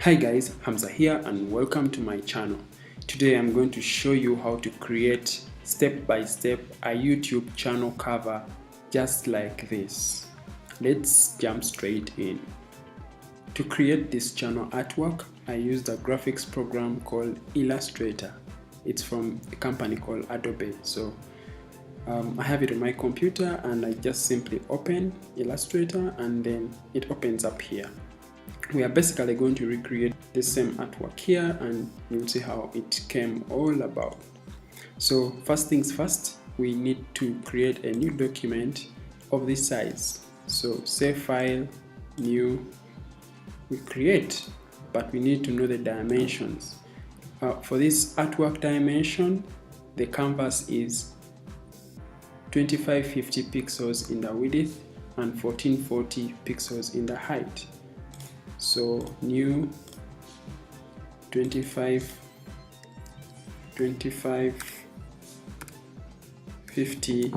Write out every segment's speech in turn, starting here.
Hi guys, Hamza here and welcome to my channel. Today I'm going to show you how to create step by step a YouTube channel cover just like this. Let's jump straight in. To create this channel artwork, I used a graphics program called Illustrator. It's from a company called Adobe. So I have it on my computer and I just simply open Illustrator and then it opens up here. We are basically going to recreate the same artwork here and you'll see how it came all about. So first things first, we need to create a new document of this size. So save file, new, we create, but we need to know the dimensions. For this artwork dimension, the canvas is 2550 pixels in the width and 1440 pixels in the height. So new 2550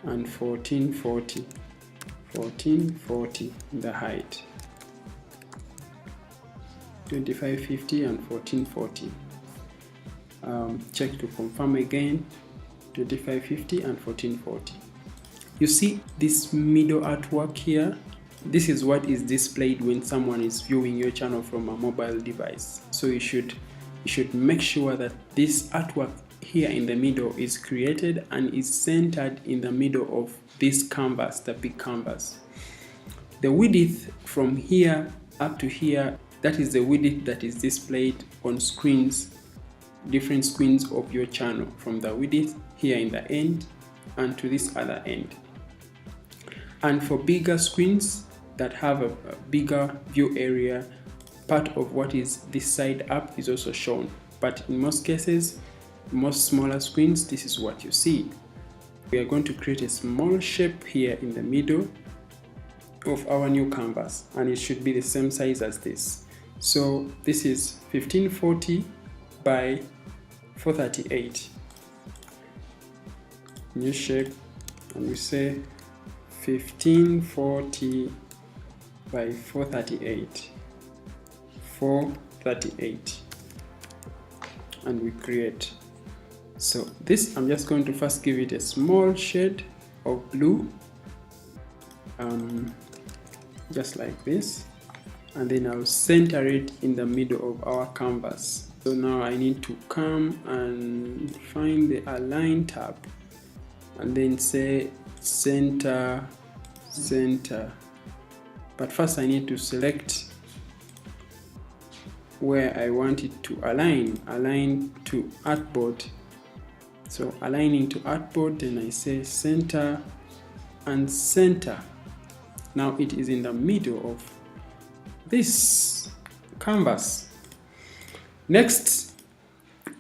and 1440 in the height. 2550 and 1440. Check to confirm again. 2550 and 1440. You see this middle artwork here? This is what is displayed when someone is viewing your channel from a mobile device. So you should make sure that this artwork here in the middle is created and is centered in the middle of this canvas, the big canvas. The width from here up to here, that is the width that is displayed on screens, different screens of your channel, from the width here in the end and to this other end. And for bigger screens that have a bigger view area, part of what is this side up is also shown. But in most cases, most smaller screens, this is what you see. We are going to create a small shape here in the middle of our new canvas, and it should be the same size as this. So this is 1540 by 438. New shape, and we say 1540 by 438, and we create. So this, I'm just going to first give it a small shade of blue, just like this, and then I'll center it in the middle of our canvas. So now I need to come and find the align tab and then say center. But first I need to select where I want it to align to artboard. So aligning to artboard, then I say center and center. Now it is in the middle of this canvas. Next,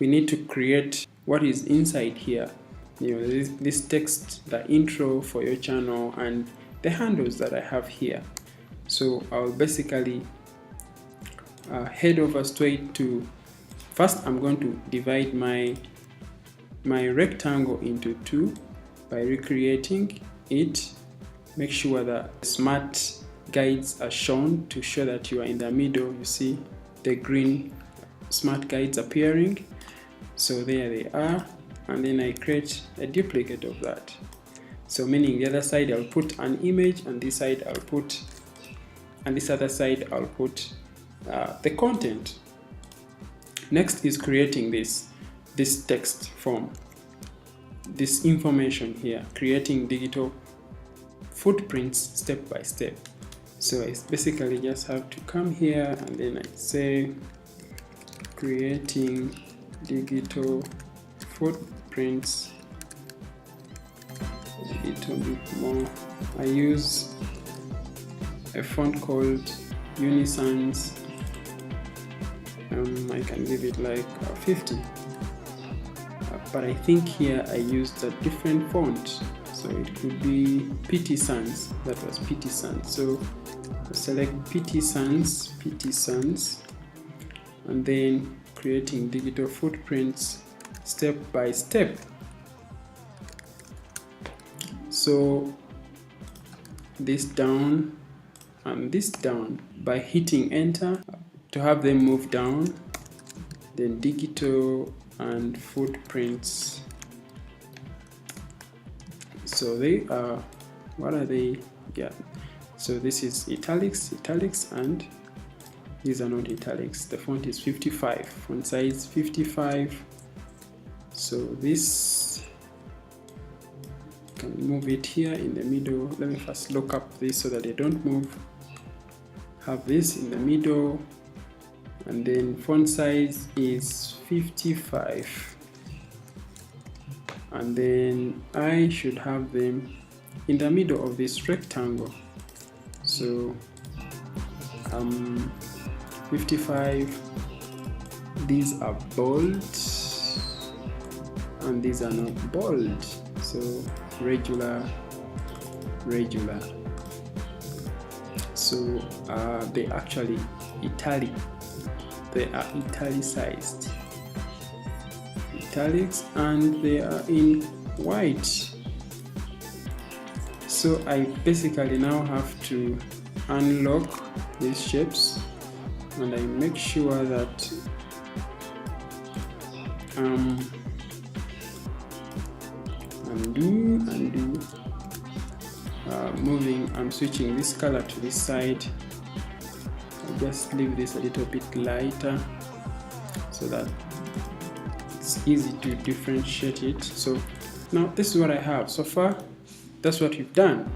we need to create what is inside here. You know, this text, the intro for your channel, and the handles that I have here. So I'll basically head over straight to, first I'm going to divide my rectangle into two by recreating it. Make sure that smart guides are shown to show that you are in the middle. You see the green smart guides appearing. So there they are, and then I create a duplicate of that. So meaning the other side I'll put an image, and this side I'll put, and this other side I'll put the content. Next is creating this text form, this information here, creating digital footprints step by step. So I basically just have to come here and then I say creating digital footprints. A little bit more. I use a font called Unisans. I can give it like 50, but I think here I used a different font, so it could be PT Sans. That was PT Sans. So select PT Sans, and then creating digital footprints step by step. So this down and this down. By hitting enter, to have them move down, then digital and footprints. So they are, what are they? Yeah, so this is italics, and these are not italics. The font is 55, font size 55. So this, can move it here in the middle. Let me first lock up this so that they don't move. Have this in the middle, and then font size is 55, and then I should have them in the middle of this rectangle. So 55, these are bold and these are not bold, so regular. So they actually italic, they are italicized, italics, and they are in white. So I basically now have to unlock these shapes, and I make sure that undo, moving, I'm switching this color to this side. I'll just leave this a little bit lighter so that it's easy to differentiate it. So now this is what I have so far. That's what we've done,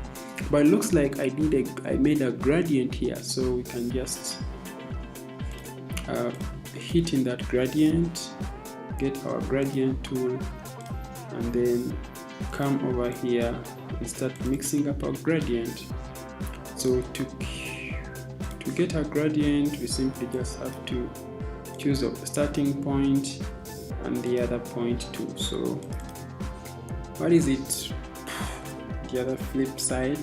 but it looks like I made a gradient here, so we can just hit in that gradient, get our gradient tool, and then come over here and start mixing up our gradient. So to get our gradient, we simply just have to choose a starting point and the other point too. So what is it? The other flip side.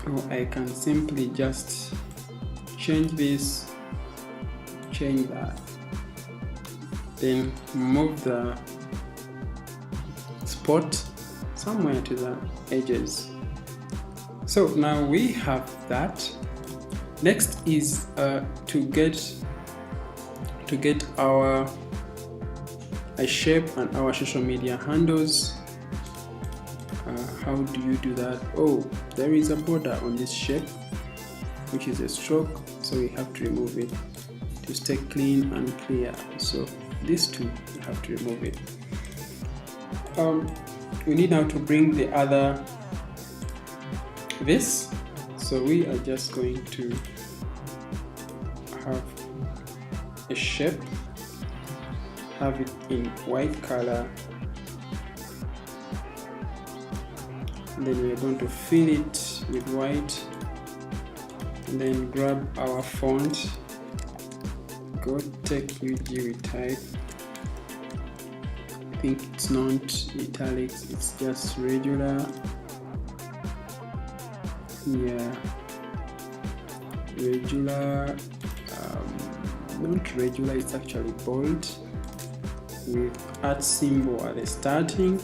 Oh, I can simply just change this, change that, then move the spot somewhere to the edges. So now we have that. Next is to get our shape and our social media handles. How do you do that? Oh, there is a border on this shape, which is a stroke, so we have to remove it to stay clean and clear. So these two, we have to remove it. We need now to bring the other this, so we are just going to have a shape, have it in white color, and then we're going to fill it with white, and then grab our font, go take UG, we type, I think it's not italics, it's just regular. Yeah, regular, not regular, it's actually bold with @ symbol at the starting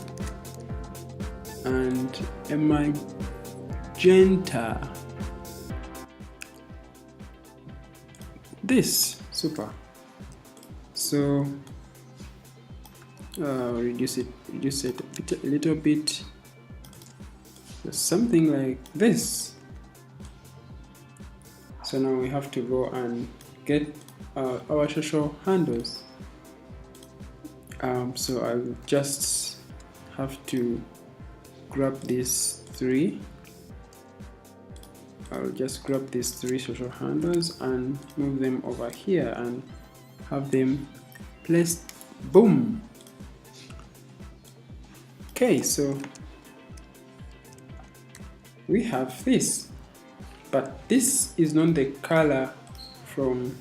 and a magenta. This, super. So reduce it a little bit, something like this. So now we have to go and get our social handles. So I'll just have to grab these three. I'll just grab these three social handles and move them over here and have them placed. Boom. Okay, so we have this, but this is not the color from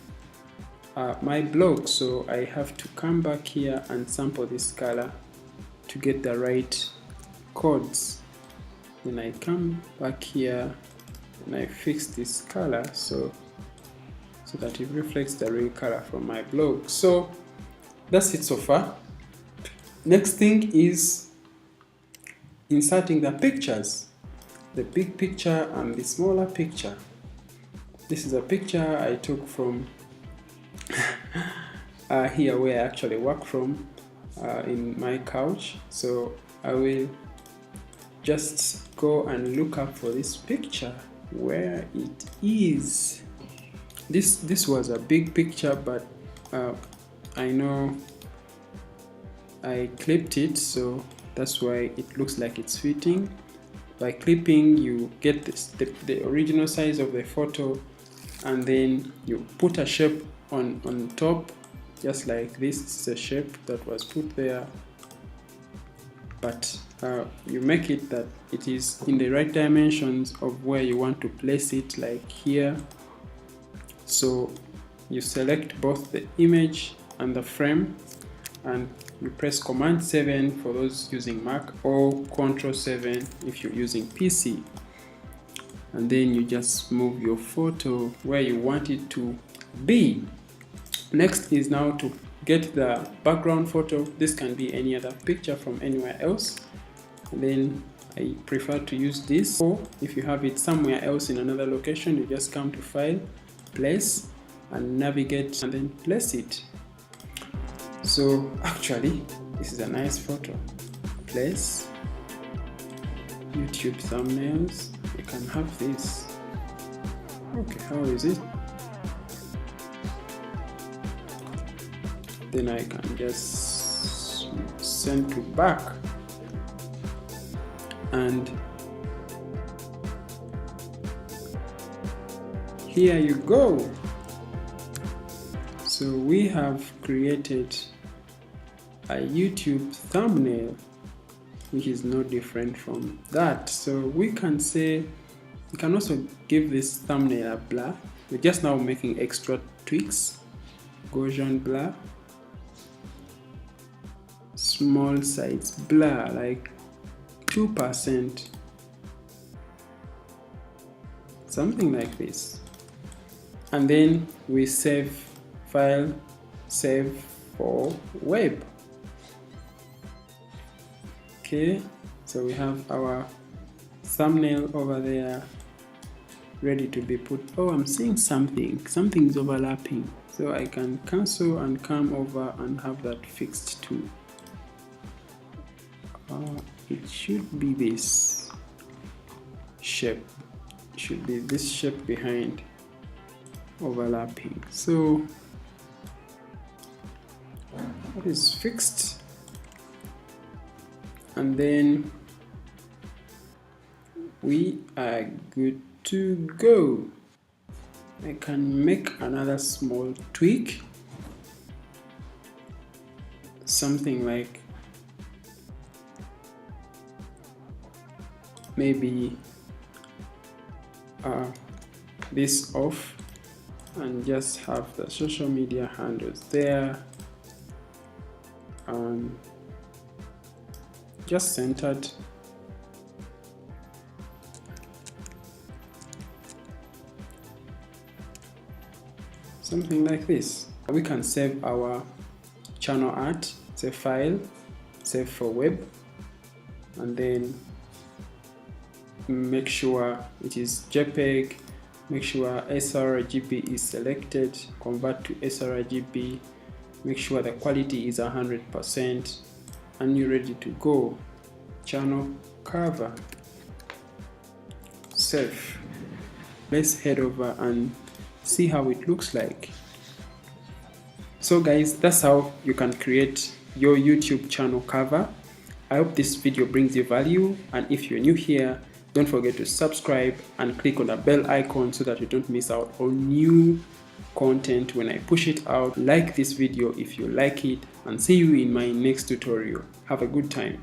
my blog, so I have to come back here and sample this color to get the right codes. Then I come back here and I fix this color so that it reflects the real color from my blog. So that's it so far. Next thing is inserting the pictures, the big picture and the smaller picture. This is a picture I took from here where I actually work from, in my couch. So I will just go and look up for this picture where it is. This was a big picture, but I know I clipped it, so that's why it looks like it's fitting. By clipping, you get the original size of the photo, and then you put a shape on top, just like this. This is a shape that was put there, but you make it that it is in the right dimensions of where you want to place it, like here. So you select both the image and the frame, and you press Command 7 for those using Mac, or Control 7 if you're using PC, and then you just move your photo where you want it to be. Next is now to get the background photo. This can be any other picture from anywhere else, and then I prefer to use this. Or if you have it somewhere else in another location, you just come to File, Place, and navigate, and then place it. So actually, this is a nice photo. Place, YouTube thumbnails, you can have this. Okay, how is it? Then I can just send to back, and here you go. So we have created a YouTube thumbnail, which is no different from that. So we can say, you can also give this thumbnail a blur. We're just now making extra tweaks. Gaussian blur, small size blur, like 2%, something like this. And then we save file, save for web. Okay, so we have our thumbnail over there ready to be put. Oh, I'm seeing something's overlapping, so I can cancel and come over and have that fixed too. It should be this shape, should be this shape behind overlapping. So that is fixed, and then we are good to go. I can make another small tweak, something like maybe this off, and just have the social media handles there, and just centered. Something like this. We can save our channel art, save file, save for web, and then make sure it is JPEG, make sure sRGB is selected, convert to sRGB, make sure the quality is 100%, and you're ready to go. Channel cover, save. Let's head over and see how it looks like. So guys, that's how you can create your YouTube channel cover. I hope this video brings you value, and if you're new here, don't forget to subscribe and click on the bell icon so that you don't miss out on new content when I push it out. Like this video if you like it, and see you in my next tutorial. Have a good time.